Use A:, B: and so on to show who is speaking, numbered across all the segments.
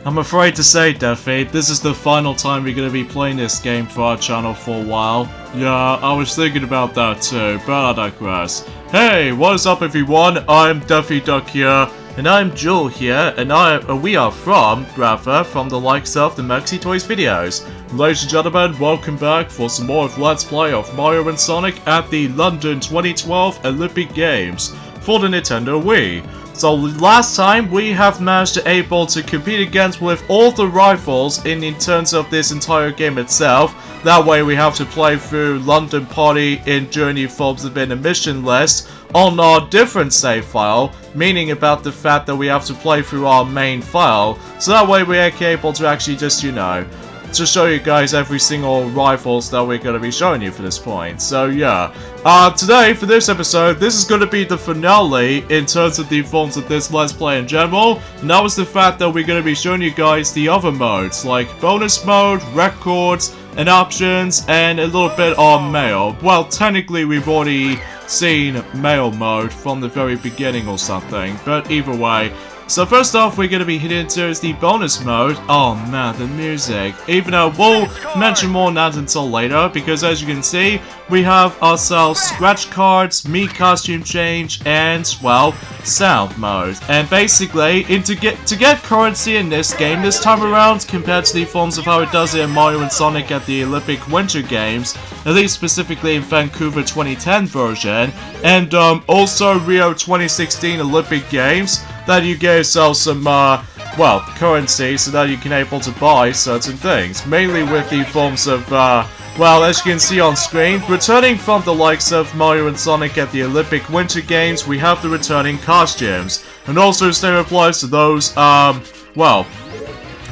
A: I'm afraid to say, Deafy, this is the final time we're gonna be playing this game for our channel for a while. Yeah, I was thinking about that too, but I digress. Hey, what is up everyone? I'm Daffy Duck here, and I'm Joel here, and we are from Grapha, from the likes of the Maxi Toys videos. Ladies and gentlemen, welcome back for some more of Let's Play of Mario and Sonic at the London 2012 Olympic Games for the Nintendo Wii. So last time we have managed to able to compete against with all the rivals in terms of this entire game itself. That way we have to play through London Party in Journey forms of an mission list on our different save file, meaning about the fact that we have to play through our main file. So that way we are able to actually just, you know, to show you guys every single rivals that we're going to be showing you for this point. So yeah, today for this episode, this is going to be the finale in terms of the forms of this Let's Play in general, and that was the fact that we're going to be showing you guys the other modes, like bonus mode, records, and options, and a little bit on mail. Well, technically we've already seen mail mode from the very beginning or something, but either way. So first off, we're going to be hitting into is the bonus mode. Oh man, the music. Even though we'll mention more on that until later, because as you can see, we have ourselves scratch cards, Mii costume change, and, well, sound mode. And basically, to get currency in this game this time around, compared to the forms of how it does it in Mario and Sonic at the Olympic Winter Games, at least specifically in Vancouver 2010 version, and also Rio 2016 Olympic Games, that you get yourself some, well, currency so that you can able to buy certain things. Mainly with the forms of, well, as you can see on screen, returning from the likes of Mario and Sonic at the Olympic Winter Games, we have the returning costumes. And also same applies to those, well,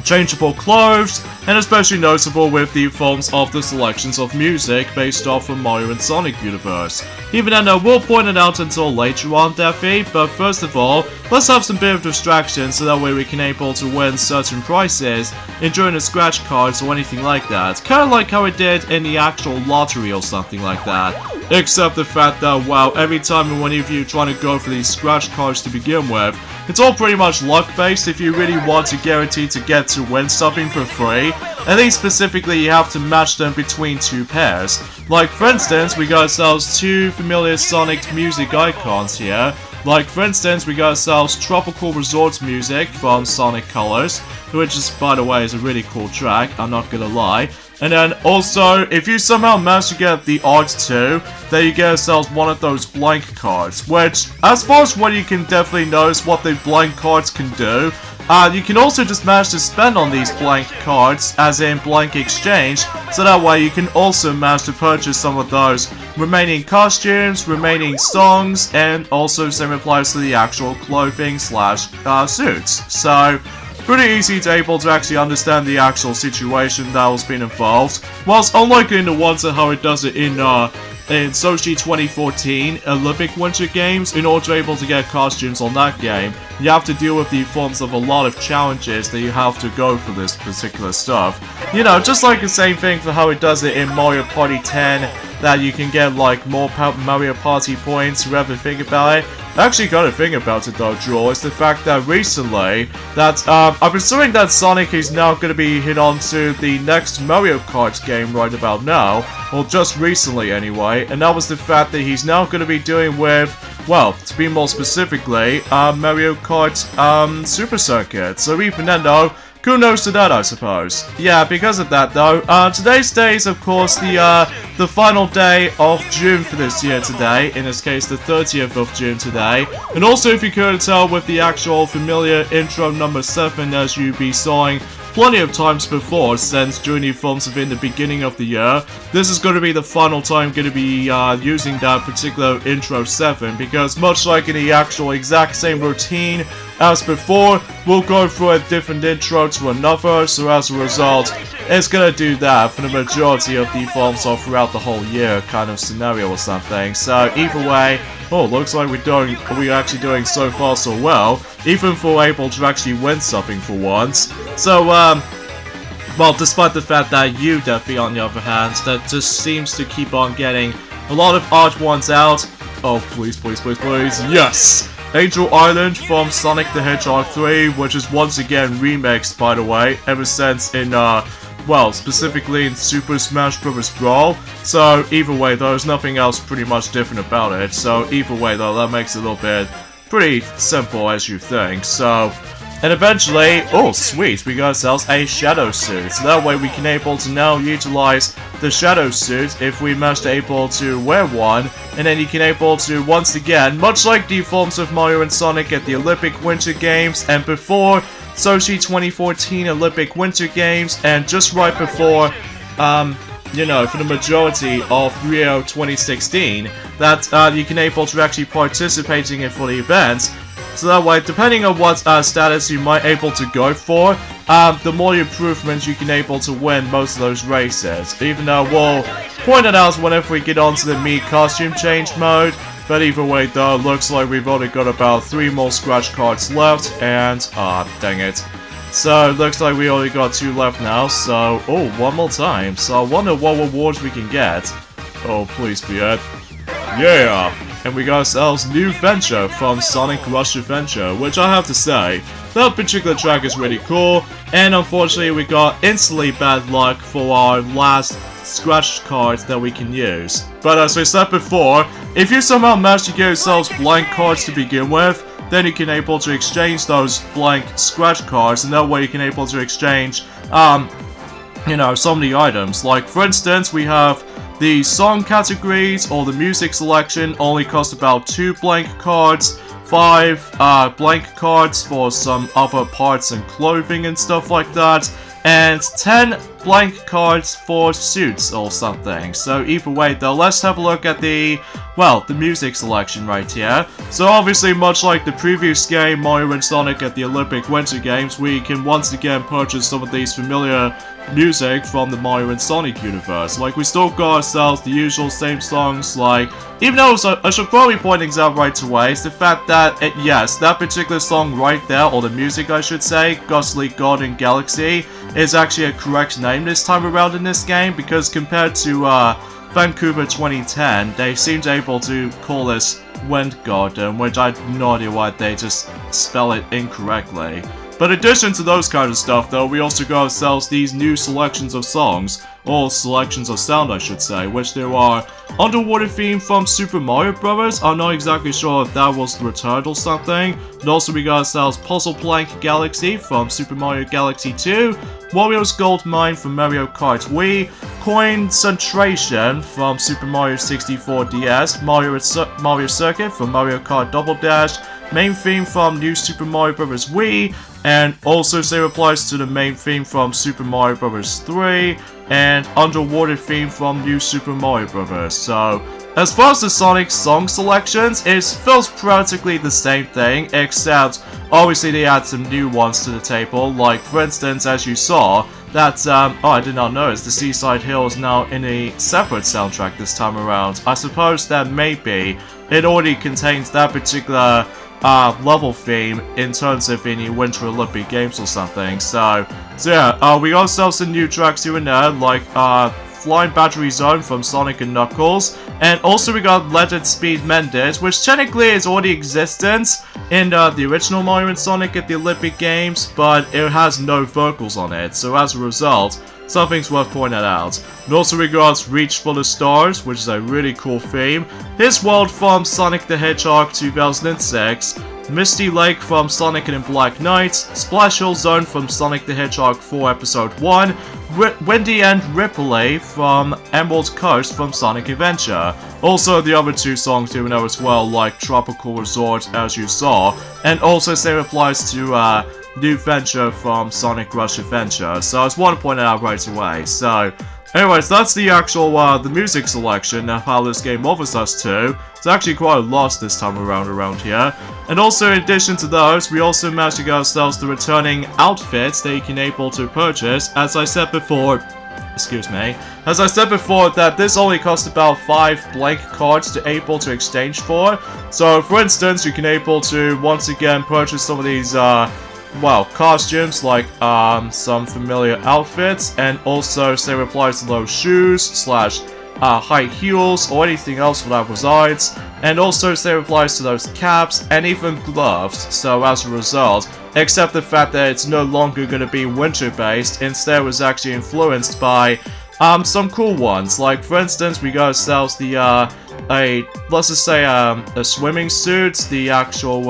A: changeable clothes, and especially noticeable with the forms of the selections of music based off of Mario and Sonic universe. Even then, I will point it out until later on, Daffy, but first of all, let's have some bit of distraction so that way we can able to win certain prizes during the scratch cards or anything like that. Kinda like how it did in the actual lottery or something like that. Except the fact that, wow, every time one of you trying to go for these scratch cards to begin with, it's all pretty much luck-based if you really want to guarantee to get to win something for free. At least specifically, you have to match them between two pairs. Like, for instance, we got ourselves two familiar Sonic music icons here. Like, for instance, we got ourselves Tropical Resorts music from Sonic Colors, which is, by the way, is a really cool track, I'm not gonna lie. And then also, if you somehow manage to get the odds too, then you get yourselves one of those blank cards, which, as far as what you can definitely notice what the blank cards can do, you can also just manage to spend on these blank cards, as in blank exchange, so that way you can also manage to purchase some of those remaining costumes, remaining songs, and also same applies to the actual clothing slash suits. So, pretty easy to able to actually understand the actual situation that was being involved. Whilst unlike in the ones that how it does it in Sochi 2014 Olympic Winter Games, in order to able to get costumes on that game, you have to deal with the forms of a lot of challenges that you have to go for this particular stuff. You know, just like the same thing for how it does it in Mario Party 10, that you can get like more Mario Party points, whoever think about it. I actually got to think about it though, Joel, is the fact that recently, that, I'm assuming that Sonic is now going to be hit on to the next Mario Kart game right about now, well just recently anyway, and that was the fact that he's now going to be doing with, well, to be more specifically, Mario Kart, Super Circuit. So even then though, kudos to that, I suppose. Yeah, because of that though, today's day is of course the final day of June for this year today, in this case the 30th of June today, and also if you couldn't tell with the actual familiar intro number 7 as you be sawing plenty of times before since during the films within the beginning of the year, this is going to be the final time going to be using that particular intro 7, because much like in the actual exact same routine as before, we'll go through a different intro to another, so as a result, it's gonna do that for the majority of the films all throughout the whole year kind of scenario or something. So either way, oh, looks like we're actually doing so far so well, even if we're able to actually win something for once. So, well, despite the fact that you, Duffy, on the other hand, that just seems to keep on getting a lot of odd ones out. Oh, please, please, please, please, yes! Angel Island from Sonic the Hedgehog 3, which is once again remixed, by the way, ever since in, well, specifically in Super Smash Bros. Brawl. So, either way, there's nothing else pretty much different about it. So, either way, though, that makes it a little bit pretty simple as you think. So, and eventually, oh sweet, we got ourselves a Shadow Suit. So that way we can able to now utilize the Shadow Suit if we manage to able to wear one. And then you can able to, once again, much like the forms of Mario and Sonic at the Olympic Winter Games, and before Sochi 2014 Olympic Winter Games, and just right before, you know, for the majority of Rio 2016, that you can able to actually participating in for the events. So that way, depending on what status you might able to go for, the more improvements you can able to win most of those races. Even though we'll point it out whenever we get onto the Mii costume change mode. But either way though, looks like we've only got about 3 more scratch cards left, and dang it. So it looks like we only got 2 left now, so oh, one more time. So I wonder what rewards we can get. Oh, please be it. Yeah! And we got ourselves New Venture from Sonic Rush Adventure, which I have to say, that particular track is really cool, and unfortunately we got instantly bad luck for our last scratch cards that we can use. But as I said before, if you somehow manage to get yourselves blank cards to begin with, then you can able to exchange those blank scratch cards, and that way you can able to exchange, you know, some of the items. Like, for instance, we have the song categories or the music selection only cost about 2 blank cards, 5 blank cards for some other parts and clothing and stuff like that, and 10 blank cards for suits or something. So either way though, let's have a look at the, well, the music selection right here. So obviously, much like the previous game, Mario and Sonic at the Olympic Winter Games, we can once again purchase some of these familiar music from the Mario and Sonic universe. Like, we still got ourselves the usual same songs, like, even though I should probably point things out right away, is the fact that, yes, that particular song right there, or the music I should say, Ghostly Garden Galaxy, is actually a correct name this time around in this game, because compared to Vancouver 2010, they seemed able to call this Wind Garden, which I have no idea why they just spell it incorrectly. But in addition to those kind of stuff though, we also got ourselves these new selections of songs, or selections of sound I should say, which there are Underwater theme from Super Mario Bros. I'm not exactly sure if that was returned or something. And also we got ourselves Puzzle Plank Galaxy from Super Mario Galaxy 2, Wario's Gold Mine from Mario Kart Wii, Concentration from Super Mario 64 DS, Mario Circuit from Mario Kart Double Dash, main theme from New Super Mario Bros. Wii, and also same applies to the main theme from Super Mario Bros. 3, and Underwater theme from New Super Mario Bros. So, as far as the Sonic song selections, it feels practically the same thing, except obviously they add some new ones to the table, like for instance, as you saw, that, oh, I did not notice, the Seaside Hill is now in a separate soundtrack this time around. I suppose that maybe it already contains that particular level theme in terms of any Winter Olympic Games or something. So yeah, we got ourselves some new tracks here and there, like Flying Battery Zone from Sonic and Knuckles, and also we got Leaded Speed Mended, which technically is already existent in the original Mario and Sonic at the Olympic Games, but it has no vocals on it, so as a result, something's worth pointing out. And also we got Reach for the Stars, which is a really cool theme, His World from Sonic the Hedgehog 2006, Misty Lake from Sonic and Black Knight, Splash Hill Zone from Sonic the Hedgehog 4 Episode 1, Windy and Ripley from Emerald Coast from Sonic Adventure. Also the other 2 songs here know as well, like Tropical Resort as you saw, and also same applies to New Venture from Sonic Rush Adventure, so I just want to point it out right away. So, anyways, that's the actual, the music selection of how this game offers us to. It's actually quite a lot this time around here. And also, in addition to those, we also managed to get ourselves the returning outfits that you can able to purchase. As I said before, that this only costs about 5 blank cards to able to exchange for. So, for instance, you can able to once again purchase some of these, well, costumes, like, some familiar outfits, and also same applies to those shoes, slash high heels or anything else for that resides, and also same applies to those caps and even gloves. So as a result, except the fact that it's no longer going to be winter based, instead it was actually influenced by some cool ones. Like for instance, we got ourselves the let's just say a swimming suit, the actual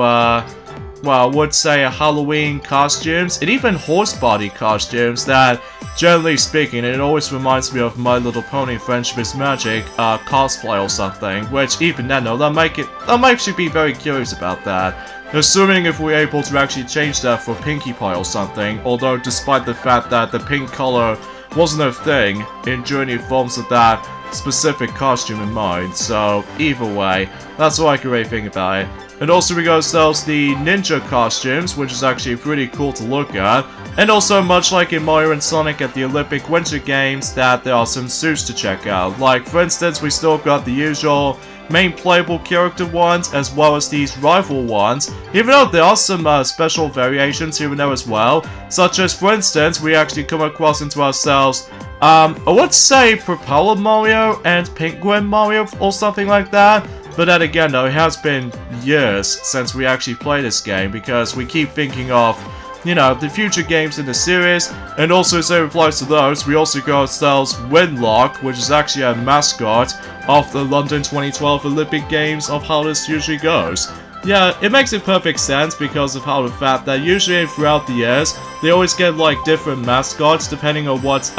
A: well, I would say Halloween costumes, and even horse body costumes that, generally speaking, it always reminds me of My Little Pony Friendship is Magic cosplay or something, which even then, though, that might actually be very curious about that. Assuming if we're able to actually change that for Pinkie Pie or something, although despite the fact that the pink color wasn't a thing in Journey forms of that specific costume in mind, so either way, that's what I can really think about it. And also we got ourselves the ninja costumes, which is actually pretty cool to look at. And also, much like in Mario and Sonic at the Olympic Winter Games, that there are some suits to check out. Like, for instance, we still got the usual main playable character ones, as well as these rival ones, even though there are some special variations here and there as well. Such as, for instance, we actually come across into ourselves, I would say Propeller Mario and Penguin Mario or something like that. But then again though, it has been years since we actually played this game, because we keep thinking of, you know, the future games in the series, and also same applies to those. We also got ourselves Winlock, which is actually a mascot of the London 2012 Olympic Games, of how this usually goes. Yeah, it makes it perfect sense because of how the fact that usually throughout the years, they always get like different mascots depending on what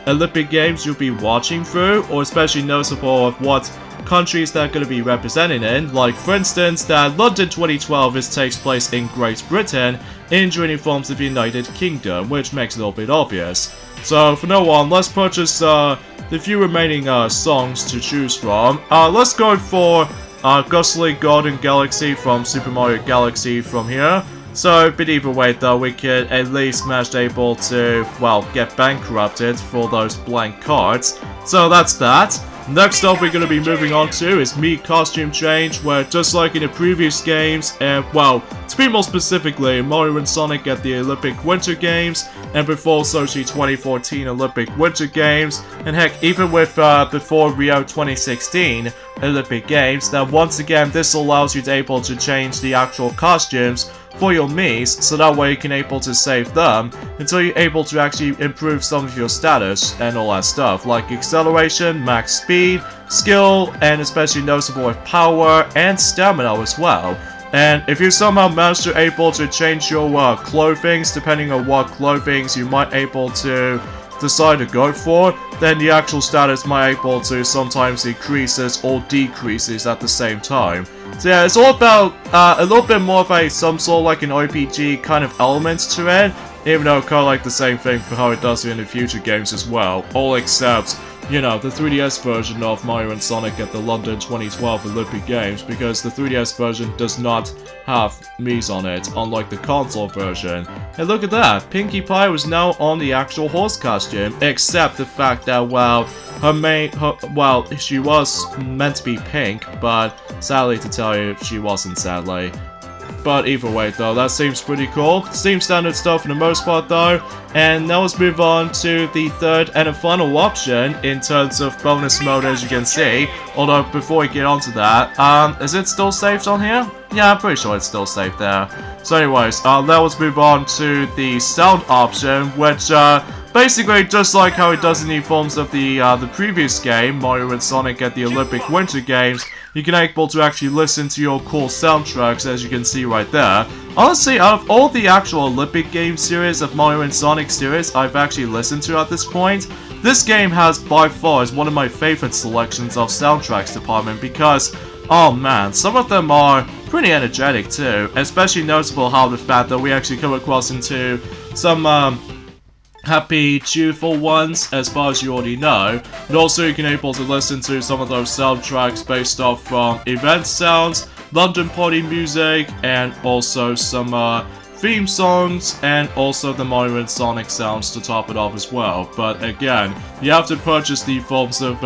A: Olympic Games you'll be watching through, or especially noticeable of what countries that are going to be represented in. Like for instance, that London 2012 takes place in Great Britain in joining forms of the United Kingdom, which makes it a little bit obvious. So for now on, let's purchase the few remaining songs to choose from. Let's go for Ghostly Golden Galaxy from Super Mario Galaxy from here. So, but either way though, we could at least manage able to, well, get bankrupted for those blank cards. So that's that. Next up we're going to be moving on to is Mii Costume Change, where just like in the previous games, and well, to be more specifically, Mario and Sonic at the Olympic Winter Games, and before Sochi 2014 Olympic Winter Games, and heck, even with before Rio 2016 Olympic Games, that once again this allows you to able to change the actual costumes for your Miis, so that way you can able to save them until you're able to actually improve some of your status and all that stuff, like acceleration, max speed, skill, and especially noticeable with power and stamina as well. And if you somehow manage to able to change your clothings, depending on what clothings you might able to decide to go for, then the actual status might able to sometimes increases or decreases at the same time. So yeah, it's all about a little bit more of some sort of like an RPG kind of elements to it, even though kind of like the same thing for how it does in the future games as well, all except, you know, the 3DS version of Mario and Sonic at the London 2012 Olympic Games, because the 3DS version does not have Miis on it, unlike the console version. And look at that, Pinkie Pie was now on the actual horse costume, except the fact that, well, she was meant to be pink, but sadly to tell you, she wasn't, sadly. But either way though, that seems pretty cool. Seems standard stuff for the most part though. And now let's move on to the third and a final option in terms of bonus mode, as you can see. Although before we get on to that, is it still saved on here? Yeah, I'm pretty sure it's still saved there. So anyways, now let's move on to the sound option, which basically just like how it does in the forms of the previous game, Mario and Sonic at the Olympic Winter Games, you can able to actually listen to your cool soundtracks, as you can see right there. Honestly, out of all the actual Olympic game series of Mario and Sonic series I've actually listened to at this point, this game has by far is one of my favorite selections of soundtracks department, because, oh man, some of them are pretty energetic too, especially noticeable how the fact that we actually come across into some happy, cheerful ones, as far as you already know. And also you can able to listen to some of those soundtracks based off from event sounds, London party music, and also some theme songs, and also the Mario and Sonic sounds to top it off as well. But again, you have to purchase the forms of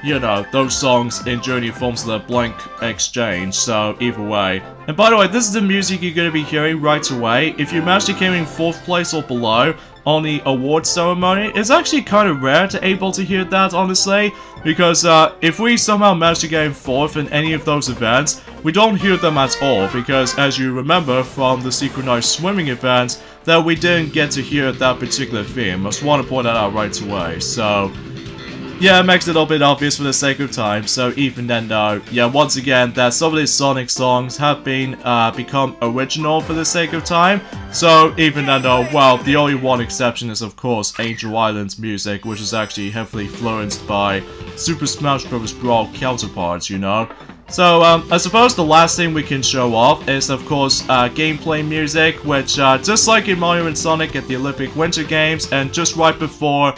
A: you know, those songs in Journey forms the blank exchange, so either way. And by the way, this is the music you're going to be hearing right away. If you manage to come in 4th place or below on the award ceremony, it's actually kind of rare to able to hear that, honestly, because if we somehow manage to get in 4th in any of those events, we don't hear them at all, because as you remember from the synchronized swimming event, that we didn't get to hear that particular theme. I just want to point that out right away, so yeah, it makes it a little bit obvious for the sake of time, so even then though, yeah, once again, that some of these Sonic songs have been become original for the sake of time, so even then though, well, the only one exception is of course Angel Island's music, which is actually heavily influenced by Super Smash Bros. Brawl counterparts, you know? So, I suppose the last thing we can show off is, of course, gameplay music, which, just like in Mario and Sonic at the Olympic Winter Games, and just right before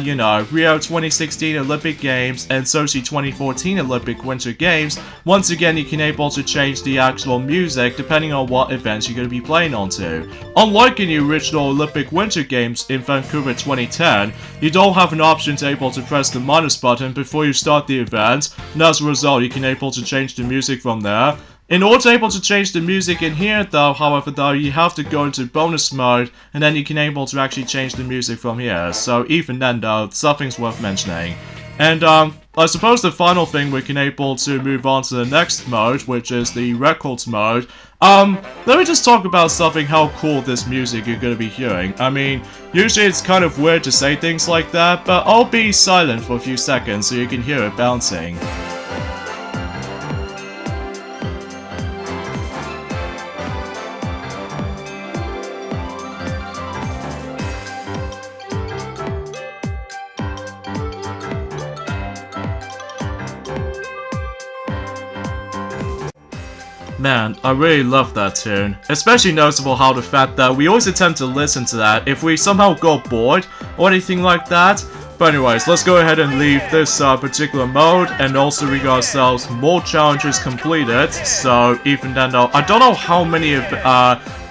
A: you know, Rio 2016 Olympic Games and Sochi 2014 Olympic Winter Games, once again you can able to change the actual music depending on what events you're going to be playing onto. Unlike in the original Olympic Winter Games in Vancouver 2010, you don't have an option to able to press the minus button before you start the event, and as a result you can able to change the music from there. In order to able to change the music in here though, however though, you have to go into bonus mode and then you can able to actually change the music from here. So even then though, something's worth mentioning. And I suppose the final thing we can able to move on to the next mode, which is the records mode. Let me just talk about something, how cool this music you're gonna be hearing. I mean, usually it's kind of weird to say things like that, but I'll be silent for a few seconds so you can hear it bouncing. Man, I really love that tune. Especially noticeable how the fact that we always attempt to listen to that if we somehow got bored or anything like that. But anyways, let's go ahead and leave this particular mode and also we got ourselves more challenges completed. So even then though, I don't know how many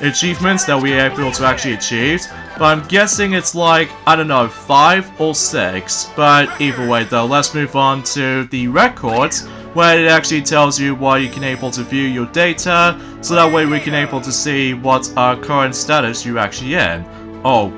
A: achievements that we are able to actually achieve, but I'm guessing it's like, I don't know, 5 or 6. But either way though, let's move on to the records, where it actually tells you why you can able to view your data, so that way we can able to see what current status you're actually in. Oh,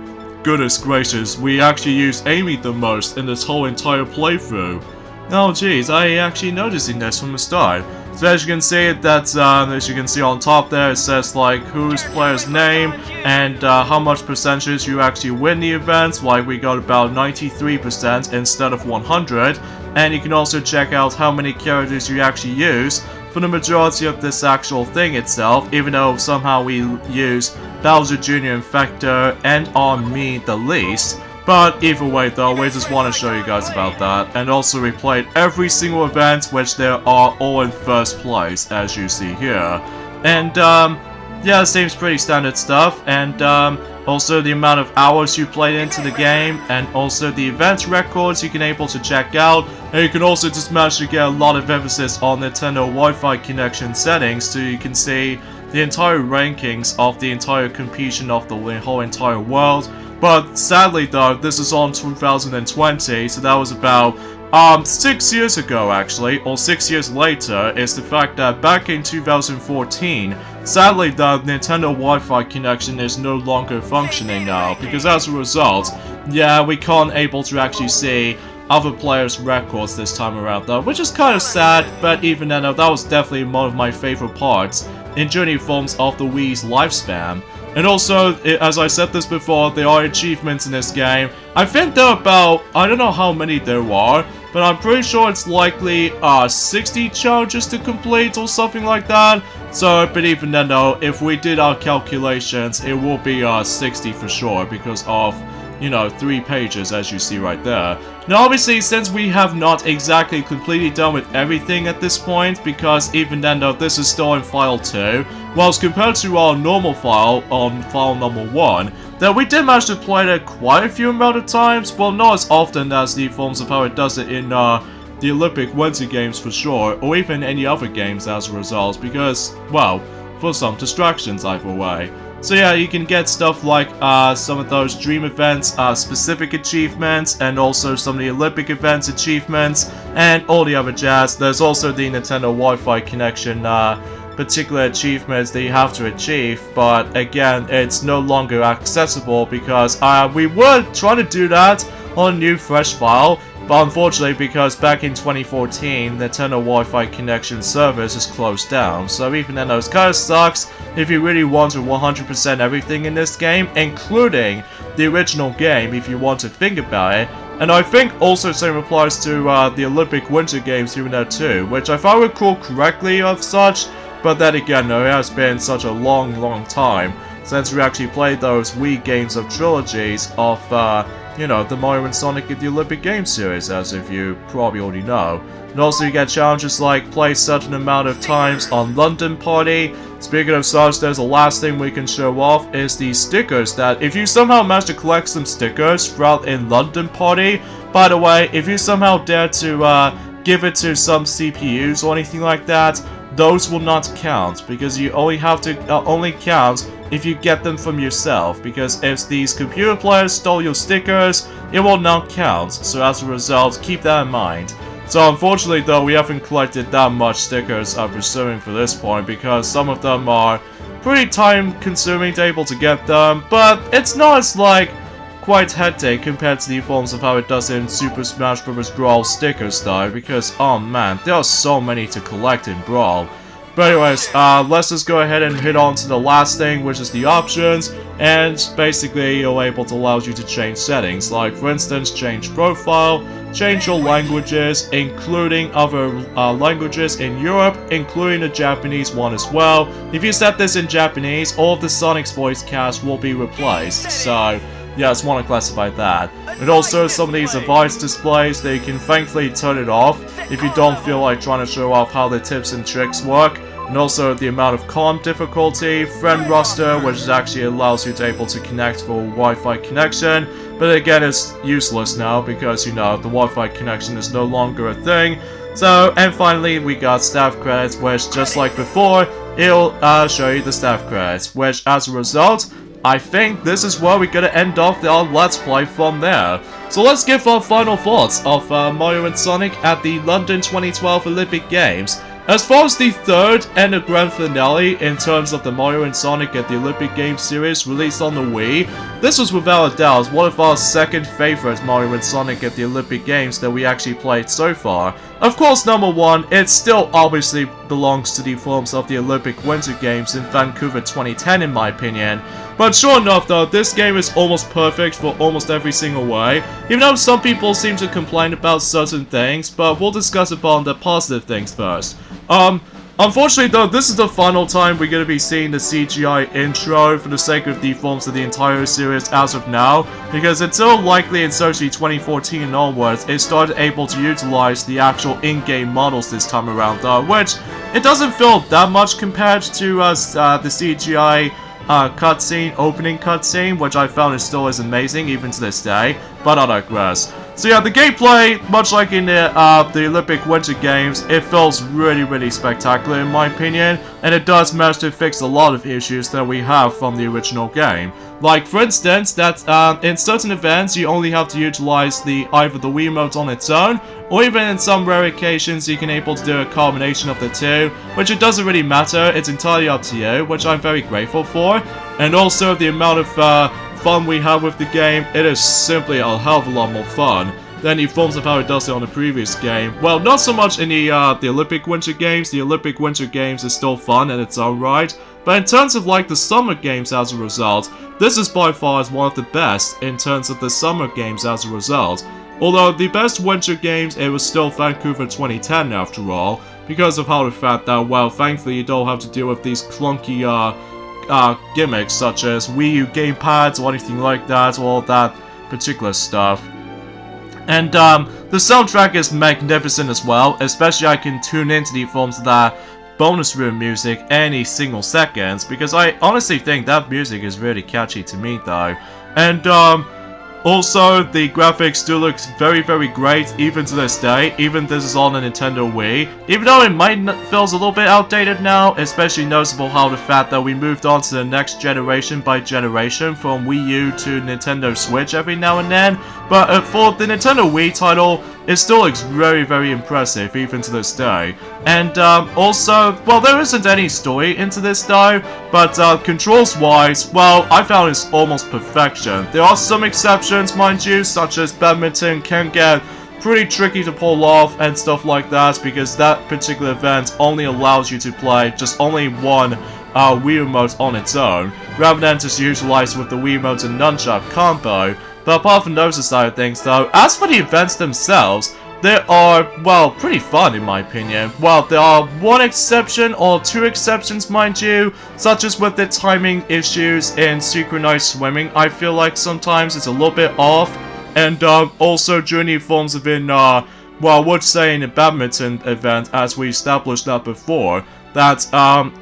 A: goodness gracious, we actually use Amy the most in this whole entire playthrough. Oh geez, I actually noticing this from the start. So as you can see, that's as you can see on top there, it says like whose player's name and how much percentage you actually win the events. Like we got about 93% instead of 100, and you can also check out how many characters you actually use for the majority of this actual thing itself, even though somehow we use Bowser Jr. and Vector and on me the least. But either way though, we just want to show you guys about that. And also we played every single event, which there are all in first place, as you see here. And yeah, it seems pretty standard stuff. And also the amount of hours you played into the game, and also the event records you can able to check out. And you can also just manage to get a lot of emphasis on Nintendo Wi-Fi connection settings, so you can see the entire rankings of the entire competition of the whole entire world. But sadly though, this is on 2020, so that was about 6 years ago actually, or 6 years later, is the fact that back in 2014, sadly the Nintendo Wi-Fi connection is no longer functioning now, because as a result, yeah, we can't able to actually see other players' records this time around though, which is kind of sad. But even then, that was definitely one of my favorite parts in Journey Forms of the Wii's lifespan. And also, as I said this before, there are achievements in this game. I think there are about, I don't know how many there are, but I'm pretty sure it's likely 60 challenges to complete or something like that. So, but even then though, if we did our calculations, it will be 60 for sure, because of, you know, 3 pages as you see right there. Now obviously, since we have not exactly completely done with everything at this point, because even then though, this is still in file 2, whilst compared to our normal file on file number 1, that we did manage to play it quite a few amount of times. Well, not as often as the forms of how it does it in the Olympic Winter Games for sure, or even any other games as a result, because, well, for some distractions either way. So yeah, you can get stuff like some of those dream events, specific achievements, and also some of the Olympic events achievements, and all the other jazz. There's also the Nintendo Wi-Fi connection particular achievements that you have to achieve, but again, it's no longer accessible because we were trying to do that on a new fresh file, but unfortunately, because back in 2014, Nintendo Wi-Fi connection service is closed down. So even then, those kind of sucks if you really want to 100% everything in this game, including the original game, if you want to think about it. And I think also same applies to the Olympic Winter Games here and there too, which if I recall correctly of such. But then again, it has been such a long time since we actually played those Wii games of trilogies of, you know, the Mario and Sonic in the Olympic Games series, as if you probably already know. And also you get challenges like play certain amount of times on London Party. Speaking of such, there's the last thing we can show off is the stickers that if you somehow manage to collect some stickers throughout in London Party, by the way, if you somehow dare to give it to some CPUs or anything like that, those will not count, because you only have to only count if you get them from yourself, because if these computer players stole your stickers, it will not count, so as a result, keep that in mind. So unfortunately though, we haven't collected that much stickers I'm pursuing for this point, because some of them are pretty time consuming to able to get them, but it's not as like quite hectic compared to the forms of how it does in Super Smash Bros. Brawl stickers though, because oh man, there are so many to collect in Brawl. But anyways, let's just go ahead and hit on to the last thing, which is the options, and basically you're able to allow you to change settings, like for instance change profile, change your languages, including other languages in Europe, including the Japanese one as well. If you set this in Japanese, all of the Sonic's voice cast will be replaced, so yeah, I just want to classify that. And also some of these advice displays, they can thankfully turn it off if you don't feel like trying to show off how the tips and tricks work. And also the amount of calm difficulty, friend roster, which actually allows you to able to connect for Wi-Fi connection. But again, it's useless now because, you know, the Wi-Fi connection is no longer a thing. So, and finally, we got staff credits, which just like before, it'll show you the staff credits, which as a result, I think this is where we're gonna end off our Let's Play from there. So let's give our final thoughts of Mario and Sonic at the London 2012 Olympic Games. As far as the third and the grand finale in terms of the Mario and Sonic at the Olympic Games series released on the Wii, this was without a doubt one of our second favorite Mario and Sonic at the Olympic Games that we actually played so far. Of course, number one, it still obviously belongs to the forms of the Olympic Winter Games in Vancouver 2010 in my opinion. But sure enough though, this game is almost perfect for almost every single way, even though some people seem to complain about certain things, but we'll discuss upon the positive things first. Unfortunately though, this is the final time we're going to be seeing the CGI intro for the sake of the forms of the entire series as of now, because until likely in especially 2014 and onwards, it started able to utilize the actual in-game models this time around though, which it doesn't feel that much compared to the CGI cutscene, opening cutscene, which I found still is amazing even to this day, but I digress. So yeah, the gameplay, much like in the Olympic Winter Games, it feels really spectacular in my opinion, and it does manage to fix a lot of issues that we have from the original game. Like for instance, that in certain events you only have to utilize either the Wiimote on its own, or even in some rare occasions you can able to do a combination of the two, which it doesn't really matter, it's entirely up to you, which I'm very grateful for. And also the amount of fun we have with the game, it is simply a hell of a lot more fun than the forms of how it does it on the previous game. Well, not so much in the Olympic Winter Games. The Olympic Winter Games is still fun in its own right, but in terms of like the Summer Games as a result, this is by far one of the best in terms of the Summer Games as a result. Although the best Winter Games, it was still Vancouver 2010 after all, because of how the fact that, well, thankfully you don't have to deal with these clunky gimmicks such as Wii U gamepads or anything like that, or all that particular stuff. And the soundtrack is magnificent as well, especially I can tune into the forms of that bonus room music any single seconds, because I honestly think that music is really catchy to me though. And Also, the graphics still looks very great even to this day, even this is on a Nintendo Wii. Even though it might feels a little bit outdated now, especially noticeable how the fact that we moved on to the next generation by generation from Wii U to Nintendo Switch every now and then. But for the Nintendo Wii title, it still looks very impressive even to this day. And also, well, there isn't any story into this though, but controls wise, well, I found it's almost perfection. There are some exceptions, mind you, such as badminton can get pretty tricky to pull off and stuff like that, because that particular event only allows you to play just only one Wii remote on its own, rather than just utilize with the Wii remote and nunchuck combo. But apart from those side of things though, as for the events themselves, they are, well, pretty fun in my opinion. Well, there are one exception, or two exceptions mind you, such as with the timing issues in synchronized swimming. I feel like sometimes it's a little bit off, and also during the forms of well, I would say in a badminton event, as we established that before, that,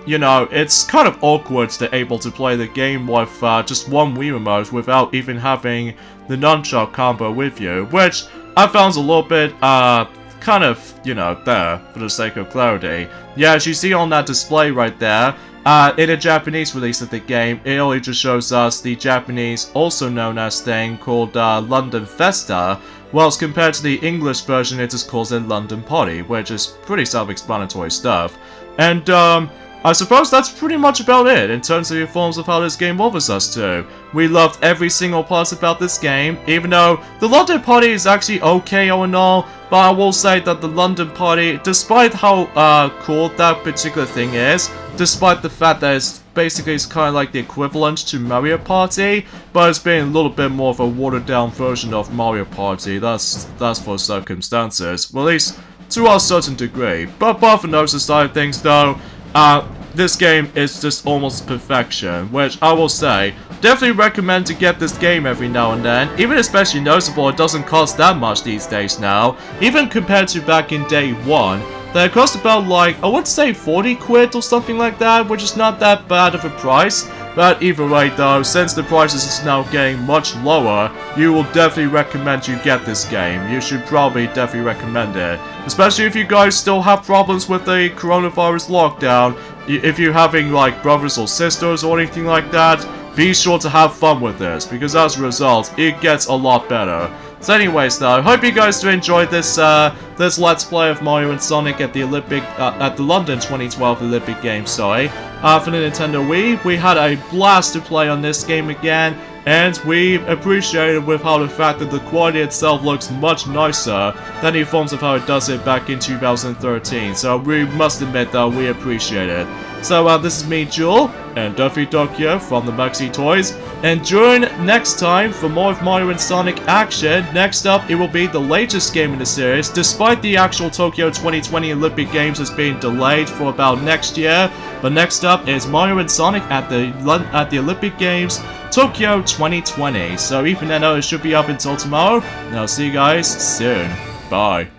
A: you know, it's kind of awkward to able to play the game with just one Wii remote without even having the nunchuck combo with you, which I found a little bit, kind of, you know, there, for the sake of clarity. Yeah, as you see on that display right there, in the Japanese release of the game, it only just shows us the Japanese, also known as thing, called London Festa, whilst compared to the English version, it just calls it London Party, which is pretty self-explanatory stuff. And, I suppose that's pretty much about it in terms of the forms of how this game offers us to. We loved every single part about this game, even though the London Party is actually okay all in all, but I will say that the London Party, despite how cool that particular thing is, despite the fact that it's basically kind of like the equivalent to Mario Party, but it's been a little bit more of a watered down version of Mario Party, that's for circumstances, well, at least to a certain degree. But apart from those side of things though, this game is just almost perfection, which I will say, definitely recommend to get this game every now and then. Even especially noticeable, it doesn't cost that much these days now, even compared to back in day one. They cost about like, I would say 40 quid or something like that, which is not that bad of a price. But either way though, since the prices is now getting much lower, you will definitely recommend you get this game. You should probably definitely recommend it. Especially if you guys still have problems with the coronavirus lockdown. If you're having like brothers or sisters or anything like that, be sure to have fun with this, because as a result, it gets a lot better. So anyways though, I hope you guys do enjoy this this Let's Play of Mario and Sonic at the London 2012 Olympic Games, for the Nintendo Wii. We had a blast to play on this game again, and we appreciated with how the fact that the quality itself looks much nicer than the forms of how it does it back in 2013, so we must admit that we appreciate it. So this is me, Jewel, and Duffy Duck here from the Maxi Toys, and join next time for more of Mario and Sonic action. Next up, it will be the latest game in the series, despite the actual Tokyo 2020 Olympic Games has been delayed for about next year, but next up is Mario and Sonic at the Olympic Games Tokyo 2020, so even then it should be up until tomorrow, and I'll see you guys soon. Bye.